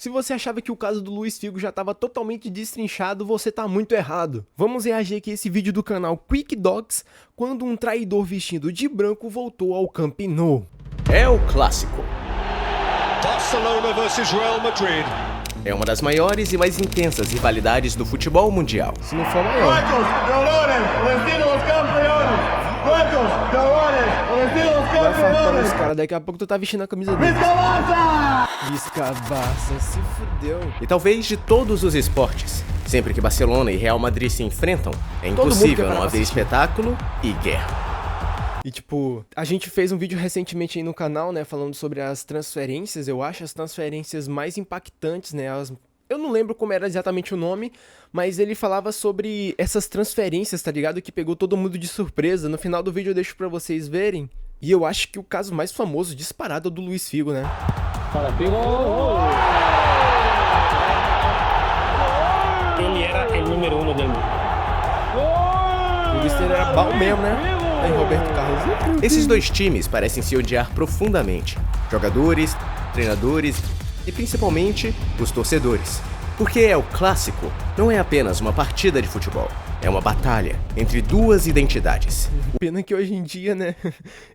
Se você achava que o caso do Luiz Figo já estava totalmente destrinchado, você tá muito errado. Vamos reagir aqui a esse vídeo do canal Quick Docs, quando um traidor vestido de branco voltou ao Camp Nou. É o clássico. Barcelona versus Real Madrid. É uma das maiores e mais intensas rivalidades do futebol mundial. Se não for maior. Vai faltar os caras, daqui a pouco tu tá vestindo a camisa dele. Viscabaça, se fudeu. E talvez de todos os esportes, sempre que Barcelona e Real Madrid se enfrentam, é impossível não haver espetáculo e guerra. E tipo, a gente fez um vídeo recentemente aí no canal, né, falando sobre as transferências. Eu acho as transferências mais impactantes, né, eu não lembro como era exatamente o nome, mas ele falava sobre essas transferências, tá ligado? Que pegou todo mundo de surpresa. No final do vídeo eu deixo pra vocês verem. E eu acho que o caso mais famoso disparado é o do Luiz Figo, né? Para Figo. Ele era o número 1 do mundo. O Luiz Figo era bom mesmo, né? Aí, Roberto Carlos. Esses dois times parecem se odiar profundamente. Jogadores, treinadores e principalmente os torcedores. Porque é o clássico, não é apenas uma partida de futebol. É uma batalha entre duas identidades. Pena que hoje em dia, né,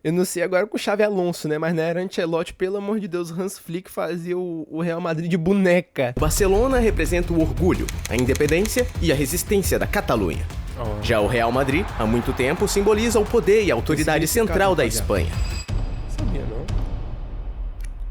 eu não sei agora com o Xabi Alonso, né, mas na era Ancelotti, pelo amor de Deus, Hans Flick fazia o Real Madrid de boneca. O Barcelona representa o orgulho, a independência e a resistência da Catalunha. Já o Real Madrid, há muito tempo, simboliza o poder e a autoridade central da Espanha. Sabia, não?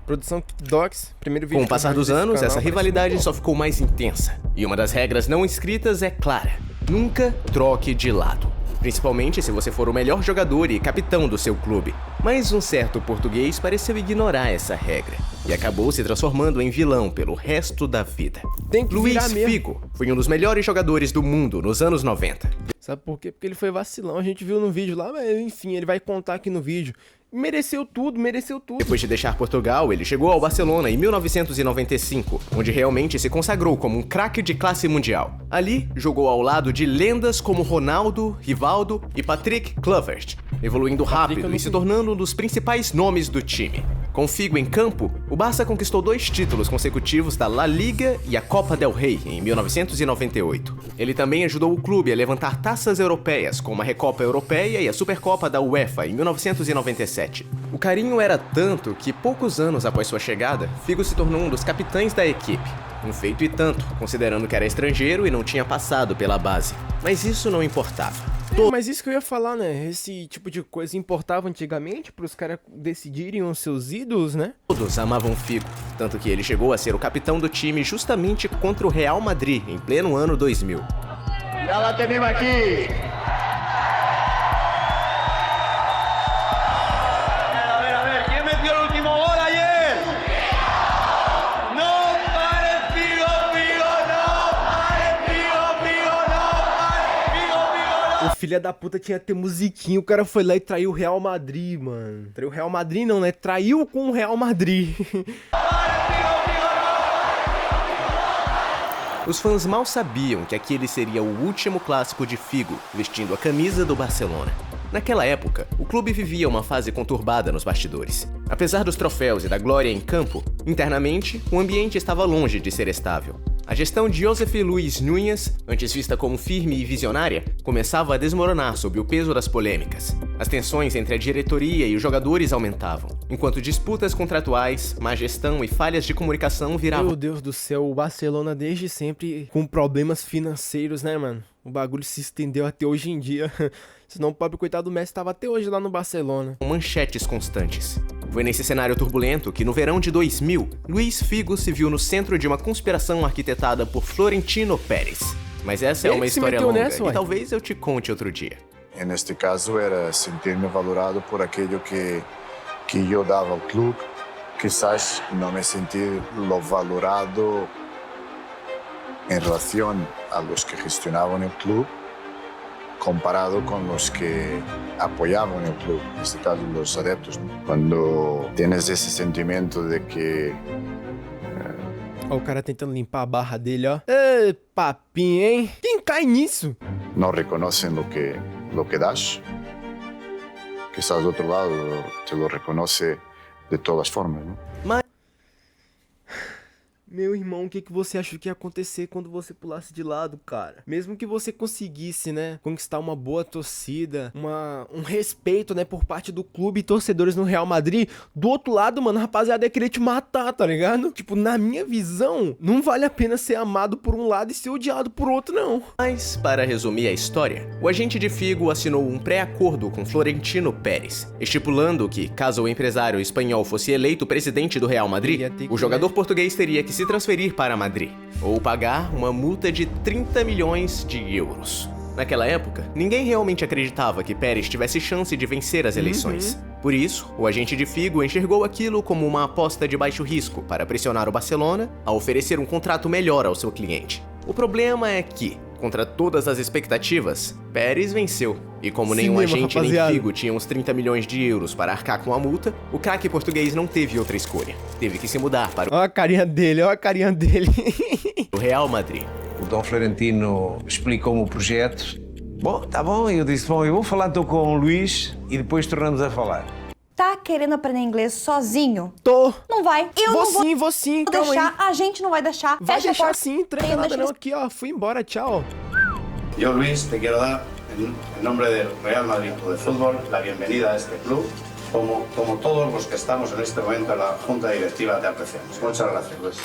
Produção Docs, primeiro vídeo. Com o passar dos anos, essa rivalidade só ficou mais intensa. E uma das regras não escritas é clara: nunca troque de lado. Principalmente se você for o melhor jogador e capitão do seu clube. Mas um certo português pareceu ignorar essa regra e acabou se transformando em vilão pelo resto da vida. Luiz Figo foi um dos melhores jogadores do mundo nos anos 90. Sabe por quê? Porque ele foi vacilão. A gente viu no vídeo lá, mas enfim, ele vai contar aqui no vídeo. Mereceu tudo, mereceu tudo. Depois de deixar Portugal, ele chegou ao Barcelona em 1995, onde realmente se consagrou como um craque de classe mundial. Ali, jogou ao lado de lendas como Ronaldo, Rivaldo e Patrick Kluivert, evoluindo rápido e se tornando um dos principais nomes do time. Com Figo em campo, o Barça conquistou 2 títulos consecutivos da La Liga e a Copa del Rey em 1998. Ele também ajudou o clube a levantar taças europeias, como a Recopa Europeia e a Supercopa da UEFA em 1997. O carinho era tanto que, poucos anos após sua chegada, Figo se tornou um dos capitães da equipe. Um feito e tanto, considerando que era estrangeiro e não tinha passado pela base. Mas isso não importava. Mas isso que eu ia falar, né? Esse tipo de coisa importava antigamente para os caras decidirem os seus ídolos, né? Todos amavam Figo, tanto que ele chegou a ser o capitão do time justamente contra o Real Madrid, em pleno ano 2000. Já lá temos aqui. O filho da puta tinha que ter musiquinha, o cara foi lá e traiu o Real Madrid, mano. Traiu o Real Madrid não, né? Traiu com o Real Madrid. Os fãs mal sabiam que aquele seria o último clássico de Figo, vestindo a camisa do Barcelona. Naquela época, o clube vivia uma fase conturbada nos bastidores. Apesar dos troféus e da glória em campo, internamente, o ambiente estava longe de ser estável. A gestão de José Luis Núñez, antes vista como firme e visionária, começava a desmoronar sob o peso das polêmicas. As tensões entre a diretoria e os jogadores aumentavam, enquanto disputas contratuais, má gestão e falhas de comunicação viravam... Meu Deus do céu, o Barcelona desde sempre com problemas financeiros, né, mano? O bagulho se estendeu até hoje em dia. Senão o pobre coitado do Messi estava até hoje lá no Barcelona. Manchetes constantes. Foi nesse cenário turbulento que, no verão de 2000, Luiz Figo se viu no centro de uma conspiração arquitetada por Florentino Pérez. Mas essa é uma história longa e talvez eu te conte outro dia. Neste caso era sentir-me valorado por aquilo que eu dava ao clube. Quizás não me sentir lo valorado em relação a los que gestionavam o clube, comparado con los que apoyaban el club, en este caso los adeptos. Cuando tienes ese sentimiento de que... Ó, o cara tentando limpar a barra dele, ó. Ê, papinho, hein? Quem cai nisso? No reconocen lo que das. Quizás do outro lado te lo reconoce de todas formas, ¿no? Meu irmão, o que você achou que ia acontecer quando você pulasse de lado, cara? Mesmo que você conseguisse, né, conquistar uma boa torcida, um respeito, né, por parte do clube e torcedores no Real Madrid, do outro lado, mano, a rapaziada ia querer te matar, tá ligado? Tipo, na minha visão, não vale a pena ser amado por um lado e ser odiado por outro, não. Mas, para resumir a história, o agente de Figo assinou um pré-acordo com Florentino Pérez, estipulando que, caso o empresário espanhol fosse eleito presidente do Real Madrid, o jogador português teria que se transferir para Madrid, ou pagar uma multa de 30 milhões de euros. Naquela época, ninguém realmente acreditava que Pérez tivesse chance de vencer as eleições. Por isso, o agente de Figo enxergou aquilo como uma aposta de baixo risco para pressionar o Barcelona a oferecer um contrato melhor ao seu cliente. O problema é que, contra todas as expectativas, Pérez venceu. E como nenhum agente nem Figo tinha uns 30 milhões de euros para arcar com a multa, o craque português não teve outra escolha. Teve que se mudar para Olha a carinha dele, olha a carinha dele. o Real Madrid. O Dom Florentino explicou-me o projeto. Bom, tá bom, eu disse, bom, eu vou falar então com o Luís e depois tornamos a falar. Tá querendo aprender inglês sozinho? Tô. Não vai. Eu não vou Vou sim, calma deixar. aí. A gente não vai deixar. Vai Fecha a deixar porta. sim, tranca nada não aqui, ó. Fui embora, tchau. Yo, Luis, te quiero dar, en nombre del Real Madrid Club de Fútbol, la bienvenida a este club. Como todos los que estamos en este momento en la Junta Directiva, te apreciamos. Muchas gracias, Luis.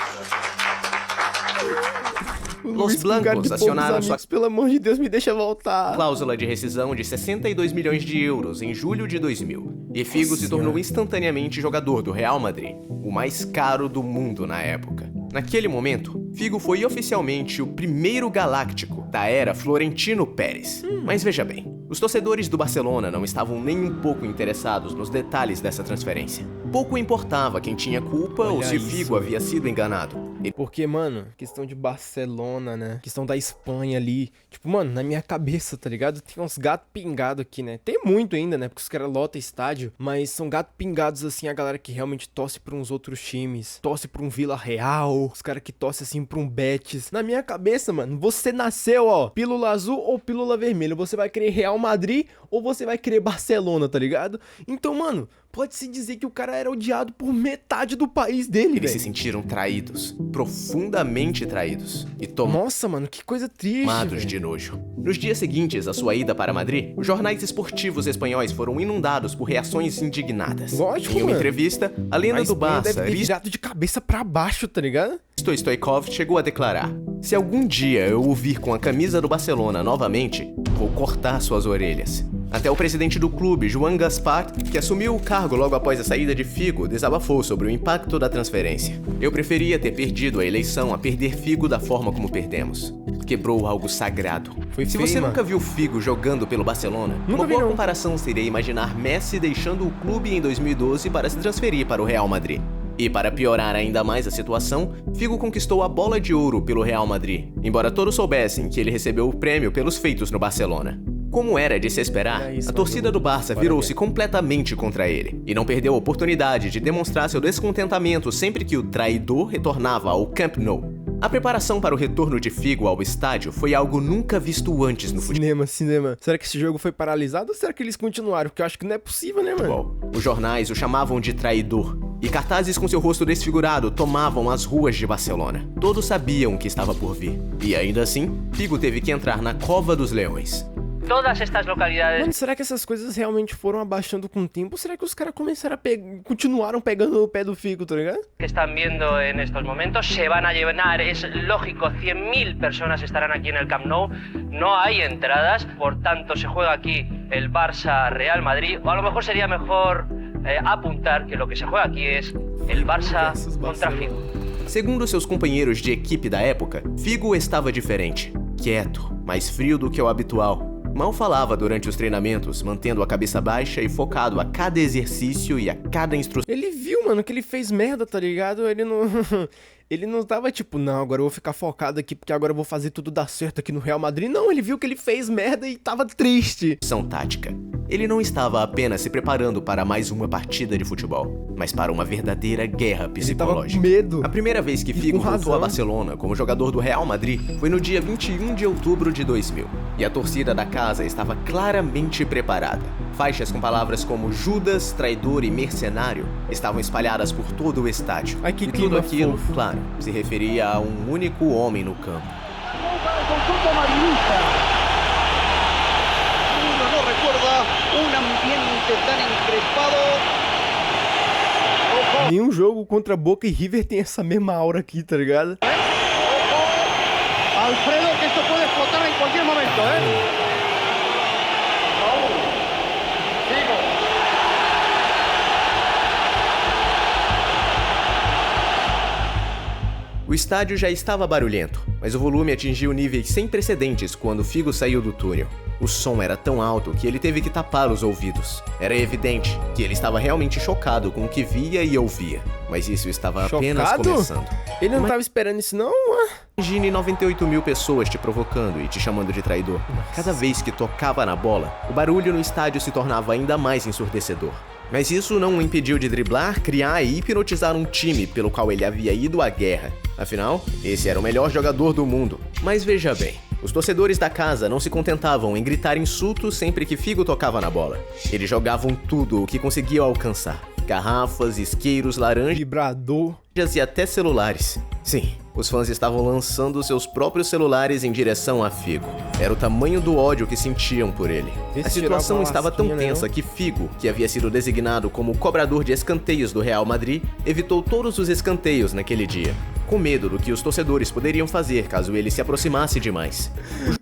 Los Blancos acionaram sua pelo amor de Deus, me deixa voltar. cláusula de rescisão de 62 milhões de euros em julho de 2000. E Figo se tornou instantaneamente jogador do Real Madrid, o mais caro do mundo na época. Naquele momento, Figo foi oficialmente o primeiro galáctico da era Florentino Pérez. Mas veja bem, os torcedores do Barcelona não estavam nem um pouco interessados nos detalhes dessa transferência. Pouco importava quem tinha culpa ou se Figo havia sido enganado. Porque, mano, questão de Barcelona, né? Questão da Espanha ali. Tipo, mano, na minha cabeça, tá ligado? Tem uns gatos pingados aqui, né? Tem muito ainda, né? Porque os caras lotam estádio. Mas são gatos pingados, assim, a galera que realmente torce pra uns outros times. Torce pra um Vila Real. Os caras que torcem, assim, pra um Betis. Na minha cabeça, mano, você nasceu, ó, pílula azul ou pílula vermelha. Você vai querer Real Madrid ou você vai querer Barcelona, tá ligado? Então, mano, pode-se dizer que o cara era odiado por metade do país dele, velho. Eles se sentiram traídos, profundamente traídos, e Nossa, mano, que coisa triste, tomados de nojo. Nos dias seguintes à sua ida para Madrid, os jornais esportivos espanhóis foram inundados por reações indignadas. Lógico, em uma mano. entrevista, a lenda do Barça, deve ter virado de cabeça pra baixo, tá ligado? Risto Stoichkov, chegou a declarar: "Se algum dia eu o vir com a camisa do Barcelona novamente, vou cortar suas orelhas." Até o presidente do clube, Joan Gaspar, que assumiu o cargo logo após a saída de Figo, desabafou sobre o impacto da transferência. "Eu preferia ter perdido a eleição a perder Figo da forma como perdemos. Quebrou algo sagrado." Se você nunca viu Figo jogando pelo Barcelona, uma boa comparação seria imaginar Messi deixando o clube em 2012 para se transferir para o Real Madrid. E para piorar ainda mais a situação, Figo conquistou a bola de ouro pelo Real Madrid, embora todos soubessem que ele recebeu o prêmio pelos feitos no Barcelona. Como era de se esperar, a torcida do Barça virou-se completamente contra ele, e não perdeu a oportunidade de demonstrar seu descontentamento sempre que o traidor retornava ao Camp Nou. A preparação para o retorno de Figo ao estádio foi algo nunca visto antes no futebol. Cinema. Será que esse jogo foi paralisado ou será que eles continuaram? Porque eu acho que não é possível, né, mano? Os jornais o chamavam de traidor, e cartazes com seu rosto desfigurado tomavam as ruas de Barcelona. Todos sabiam o que estava por vir. E ainda assim, Figo teve que entrar na Cova dos Leões. Todas estas localidades Mano, será que essas coisas realmente foram abaixando com o tempo? Ou será que os caras começaram a continuaram pegando o pé do Figo, tá ligado? que están viendo en estos momentos se van a llenar, es lógico, 100.000 personas estarán aquí en el Camp Nou, no hay entradas, por tanto se juega aquí el Barça Real Madrid, o a lo mejor sería mejor apuntar que lo que se juega aquí es el Barça contra Figo. Segundo seus companheiros de equipe da época, Figo estava diferente, quieto, mais frio do que o habitual. Mal falava durante os treinamentos, mantendo a cabeça baixa e focado a cada exercício e a cada instrução. Ele viu, mano, que ele fez merda, tá ligado? Ele não... Ele não tava tipo, não, agora eu vou ficar focado aqui porque agora eu vou fazer tudo dar certo aqui no Real Madrid. Não, ele viu que ele fez merda e tava triste. Tática. Ele não estava apenas se preparando para mais uma partida de futebol, mas para uma verdadeira guerra psicológica. Ele tava com medo. A primeira vez que Figo voltou a Barcelona como jogador do Real Madrid foi no dia 21 de outubro de 2000. E a torcida da casa estava claramente preparada. Faixas com palavras como Judas, traidor e mercenário estavam espalhadas por todo o estádio. Ai, que e clima tudo aquilo, fofo. claro, se referia a um único homem no campo. No recuerda un ambiente tan encrespado. Nenhum jogo contra Boca e River tem essa mesma aura aqui, tá ligado? Alfredo, que esto puede explotar en cualquier momento, O estádio já estava barulhento, mas o volume atingiu níveis sem precedentes quando Figo saiu do túnel. O som era tão alto que ele teve que tapar os ouvidos. Era evidente que ele estava realmente chocado com o que via e ouvia, mas isso estava apenas Chocado? começando. Ele não tava esperando isso, não? Imagine 98 mil pessoas te provocando e te chamando de traidor. Cada vez que tocava na bola, o barulho no estádio se tornava ainda mais ensurdecedor. Mas isso não o impediu de driblar, criar e hipnotizar um time pelo qual ele havia ido à guerra. Afinal, esse era o melhor jogador do mundo. Mas veja bem, os torcedores da casa não se contentavam em gritar insultos sempre que Figo tocava na bola. Eles jogavam tudo o que conseguiam alcançar. Garrafas, isqueiros, laranjas Vibrador. e até celulares. Sim, os fãs estavam lançando seus próprios celulares em direção a Figo. Era o tamanho do ódio que sentiam por ele. A situação estava tão tensa que Figo, que havia sido designado como cobrador de escanteios do Real Madrid, evitou todos os escanteios naquele dia, com medo do que os torcedores poderiam fazer caso ele se aproximasse demais.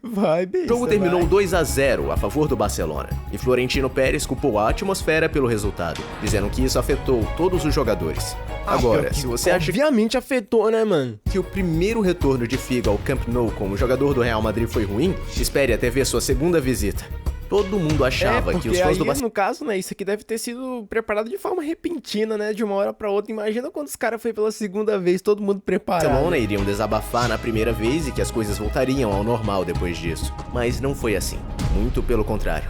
Vai, besta, O jogo terminou vai. 2-0 a favor do Barcelona, e Florentino Pérez culpou a atmosfera pelo resultado, dizendo que isso afetou todos os jogadores. Agora, se você acha Obviamente afetou, né, mano? que o primeiro retorno de Figo ao Camp Nou como jogador do Real Madrid foi ruim, espere até ver sua segunda visita. Todo mundo achava que os fãs aí, do Barcelona no caso, né, isso aqui deve ter sido preparado de forma repentina, né, de uma hora pra outra. Imagina quando os caras foi pela segunda vez, todo mundo preparado. iriam desabafar na primeira vez e que as coisas voltariam ao normal depois disso. Mas não foi assim. Muito pelo contrário.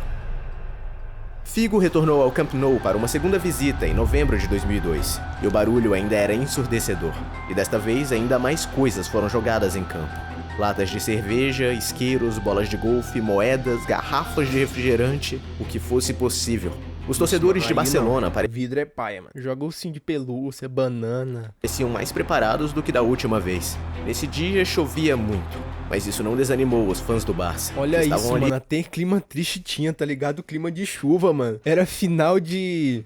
Figo retornou ao Camp Nou para uma segunda visita em novembro de 2002, e o barulho ainda era ensurdecedor. E desta vez ainda mais coisas foram jogadas em campo. Latas de cerveja, isqueiros, bolas de golfe, moedas, garrafas de refrigerante, o que fosse possível. Os torcedores de Barcelona Vidro é paia, mano. Joga ursinho de pelúcia, banana. pareciam mais preparados do que da última vez. Nesse dia chovia muito, mas isso não desanimou os fãs do Barça. Olha que isso, estavam ali mano. Até clima triste tinha, tá ligado? Clima de chuva, mano. Era final de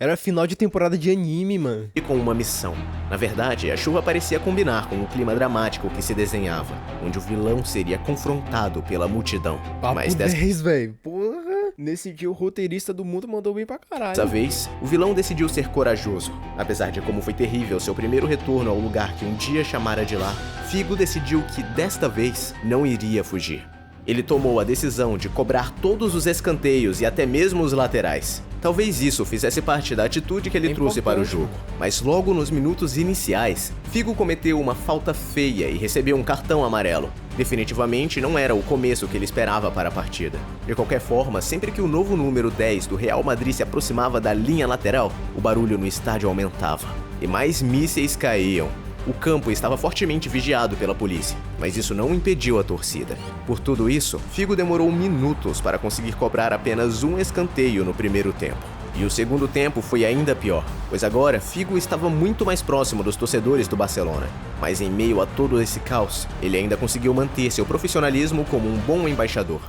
temporada de anime, mano. com uma missão. Na verdade, a chuva parecia combinar com o clima dramático que se desenhava, onde o vilão seria confrontado pela multidão. Papo Mas dessa 10, velho. Porra. Nesse dia o roteirista do mundo mandou bem pra caralho. vez, o vilão decidiu ser corajoso. Apesar de como foi terrível seu primeiro retorno ao lugar que um dia chamara de lá, Figo decidiu que desta vez não iria fugir. Ele tomou a decisão de cobrar todos os escanteios e até mesmo os laterais. Talvez isso fizesse parte da atitude que ele trouxe para o jogo. Mas logo nos minutos iniciais, Figo cometeu uma falta feia e recebeu um cartão amarelo. Definitivamente não era o começo que ele esperava para a partida. De qualquer forma, sempre que o novo número 10 do Real Madrid se aproximava da linha lateral, o barulho no estádio aumentava. E mais mísseis caíam. O campo estava fortemente vigiado pela polícia, mas isso não impediu a torcida. Por tudo isso, Figo demorou minutos para conseguir cobrar apenas um escanteio no primeiro tempo. E o segundo tempo foi ainda pior, pois agora Figo estava muito mais próximo dos torcedores do Barcelona. Mas em meio a todo esse caos, ele ainda conseguiu manter seu profissionalismo como um bom embaixador.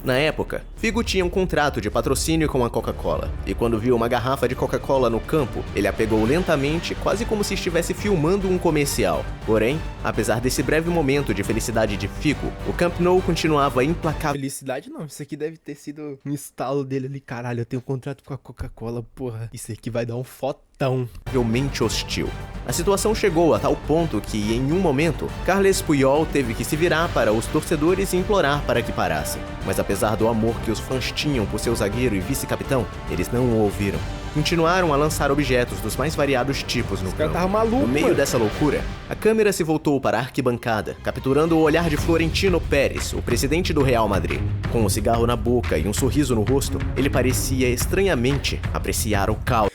Na época, Figo tinha um contrato de patrocínio com a Coca-Cola, e quando viu uma garrafa de Coca-Cola no campo, ele a pegou lentamente, quase como se estivesse filmando um comercial. Porém, apesar desse breve momento de felicidade de Figo, o Camp Nou continuava implacável. Felicidade não, isso aqui deve ter sido um estalo dele ali. Caralho, eu tenho um contrato com a Coca-Cola, porra. Isso aqui vai dar um fotão. Realmente hostil. A situação chegou a tal ponto que, em um momento, Carles Puyol teve que se virar para os torcedores e implorar para que parassem. Mas apesar do amor que os fãs tinham por seu zagueiro e vice-capitão, eles não o ouviram. continuaram a lançar objetos dos mais variados tipos no Esse cara campo. tava maluco, No meio mano. dessa loucura, a câmera se voltou para a arquibancada, capturando o olhar de Florentino Pérez, o presidente do Real Madrid. Com um cigarro na boca e um sorriso no rosto, ele parecia estranhamente apreciar o caos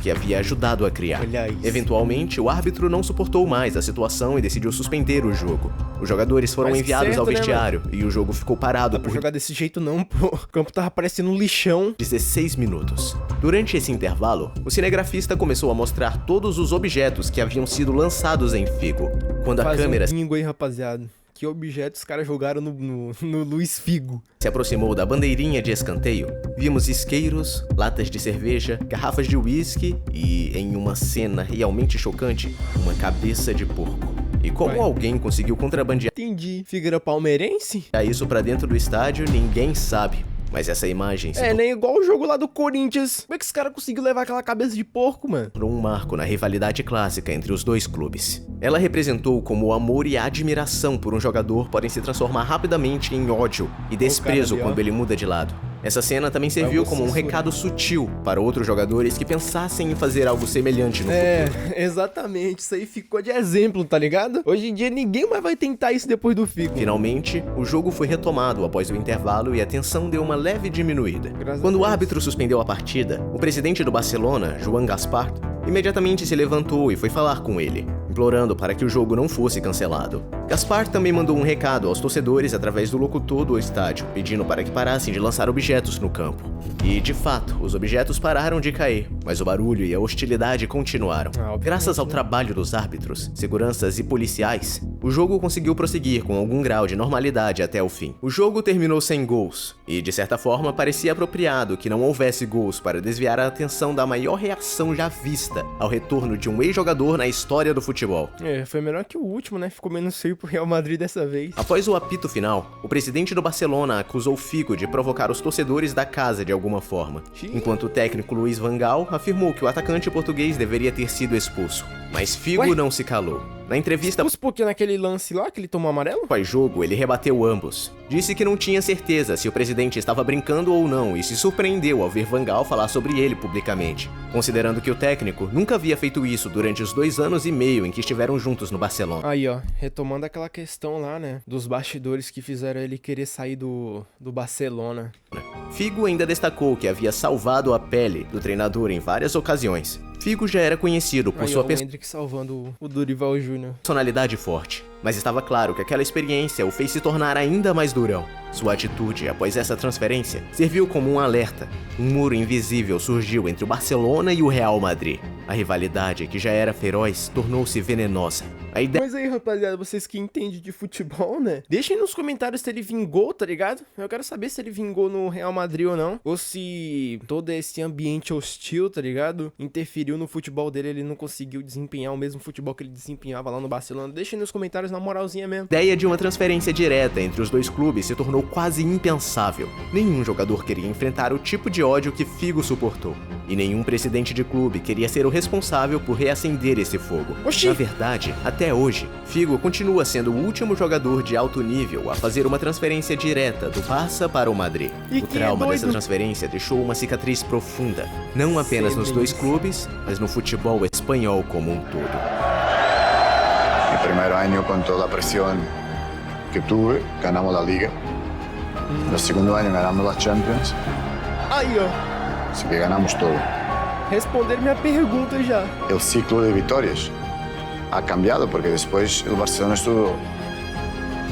que havia ajudado a criar. Olha isso. Eventualmente, o árbitro não suportou mais a situação e decidiu suspender o jogo. Os jogadores foram Mas enviados certo, ao né, vestiário e o jogo ficou parado Pra por jogar desse jeito não, pô. O campo tava parecendo um lixão. 16 minutos. Durante esse intervalo, o cinegrafista começou a mostrar todos os objetos que haviam sido lançados em Figo. Quando a Fazer câmera um bingo aí, rapaziada. Que objetos os caras jogaram no Luiz Figo. se aproximou da bandeirinha de escanteio, vimos isqueiros, latas de cerveja, garrafas de uísque e, em uma cena realmente chocante, uma cabeça de porco. E como Vai. alguém conseguiu contrabandear Entendi. Figueira palmeirense? isso pra dentro do estádio, ninguém sabe. Mas essa imagem se É, nem igual o jogo lá do Corinthians. Como é que esse cara conseguiu levar aquela cabeça de porco, mano? tornou um marco na rivalidade clássica entre os dois clubes. Ela representou como o amor e a admiração por um jogador podem se transformar rapidamente em ódio e desprezo ali, ó. quando ele muda de lado. Essa cena também serviu como um censurar. recado sutil para outros jogadores que pensassem em fazer algo semelhante no futuro. É, exatamente. Isso aí ficou de exemplo, tá ligado? Hoje em dia ninguém mais vai tentar isso depois do Figo. Finalmente, o jogo foi retomado após o intervalo e a tensão deu uma leve diminuída. Graças a Quando o Deus. árbitro suspendeu a partida, o presidente do Barcelona, Joan Gaspar, imediatamente se levantou e foi falar com ele, implorando para que o jogo não fosse cancelado. Gaspar também mandou um recado aos torcedores através do locutor do estádio, pedindo para que parassem de lançar objetos no campo. E, de fato, os objetos pararam de cair, mas o barulho e a hostilidade continuaram. Obviamente, Graças ao né? trabalho dos árbitros, seguranças e policiais, o jogo conseguiu prosseguir com algum grau de normalidade até o fim. O jogo terminou sem gols, e de certa forma parecia apropriado que não houvesse gols para desviar a atenção da maior reação já vista ao retorno de um ex-jogador na história do futebol. É, foi melhor que o último, né? Ficou menos feio pro Real Madrid dessa vez. Após o apito final, o presidente do Barcelona acusou Figo de provocar os torcedores da casa de alguma forma, enquanto o técnico Luís Van Gaal afirmou que o atacante português deveria ter sido expulso. Mas Figo Ué? não se calou. Na entrevista Expulso por quê? Naquele lance lá que ele tomou amarelo? pós-jogo, ele rebateu ambos. Disse que não tinha certeza se o presidente estava brincando ou não e se surpreendeu ao ver Van Gaal falar sobre ele publicamente, considerando que o técnico nunca havia feito isso durante os 2 anos e meio em que estiveram juntos no Barcelona. Aí, ó, retomando aquela questão lá, né? Dos bastidores que fizeram ele querer sair do Barcelona. Figo ainda destacou que havia salvado a pele do treinador em várias ocasiões. Figo já era conhecido por Aí, sua ó, o Hendrick salvando o Dorival Júnior. personalidade forte, mas estava claro que aquela experiência o fez se tornar ainda mais durão. Sua atitude após essa transferência serviu como um alerta. Um muro invisível surgiu entre o Barcelona e o Real Madrid. A rivalidade, que já era feroz, tornou-se venenosa. A ideia Mas aí, rapaziada, vocês que entendem de futebol, né? Deixem nos comentários se ele vingou, tá ligado? Eu quero saber se ele vingou no Real Madrid ou não. Ou se todo esse ambiente hostil, tá ligado? Interferiu no futebol dele, ele não conseguiu desempenhar o mesmo futebol que ele desempenhava lá no Barcelona. Deixem nos comentários na moralzinha mesmo. ideia de uma transferência direta entre os dois clubes se tornou quase impensável. Nenhum jogador queria enfrentar o tipo de ódio que Figo suportou. E nenhum presidente de clube queria ser o responsável por reacender esse fogo. Oxi! Na verdade, até hoje, Figo continua sendo o último jogador de alto nível a fazer uma transferência direta do Barça para o Madrid. E O que trauma doido! dessa transferência deixou uma cicatriz profunda, não apenas nos dois clubes, mas no futebol espanhol como um todo. Mi primer año con toda la presión que tuve, ganamos la Liga. El segundo año ganamos la Champions, Aí, ó. así que ganamos todo. Responder minha pergunta já. El ciclo de victorias ha cambiado porque después el Barcelona estuvo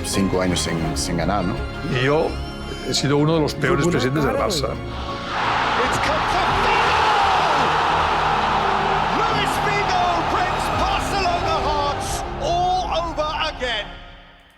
5 años sin ganar, ¿no? Y yo he sido uno de los peores buena presidentes del cara, Barça. It's come for Figo! Luis Figo brings Barcelona hearts all over again.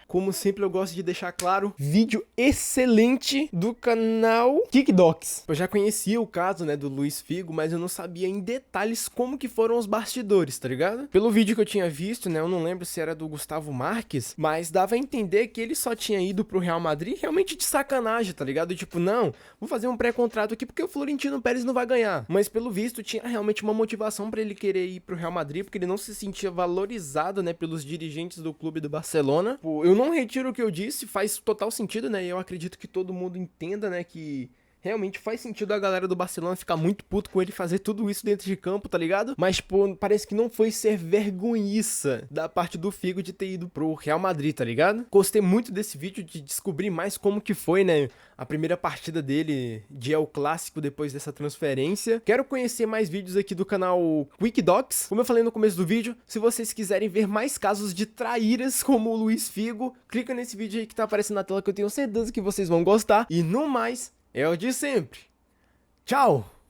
Como sempre, eu gosto de deixar claro, vídeo excelente do canal Kickdocs. Eu já conhecia o caso, né, do Luís Figo, mas eu não sabia em detalhes como que foram os bastidores, tá ligado? Pelo vídeo que eu tinha visto, né, eu não lembro se era do Gustavo Marques, mas dava a entender que ele só tinha ido pro Real Madrid realmente de sacanagem, tá ligado? Tipo, não, vou fazer um pré-contrato aqui porque o Florentino Pérez não vai ganhar. Mas pelo visto, tinha realmente uma motivação pra ele querer ir pro Real Madrid, porque ele não se sentia valorizado, né, pelos dirigentes do clube do Barcelona. Pô, eu não retiro o que eu disse, faz total sentido, né? E eu acredito que todo mundo entenda, né, que realmente faz sentido a galera do Barcelona ficar muito puto com ele fazer tudo isso dentro de campo, tá ligado? Mas, pô, parece que não foi ser vergonhiça da parte do Figo de ter ido pro Real Madrid, tá ligado? Gostei muito desse vídeo, de descobrir mais como que foi, né, a primeira partida dele de El Clássico depois dessa transferência. Quero conhecer mais vídeos aqui do canal Quick Docs. Como eu falei no começo do vídeo, se vocês quiserem ver mais casos de traíras como o Luiz Figo, clica nesse vídeo aí que tá aparecendo na tela, que eu tenho certeza que vocês vão gostar. E no mais, é o de sempre. Tchau!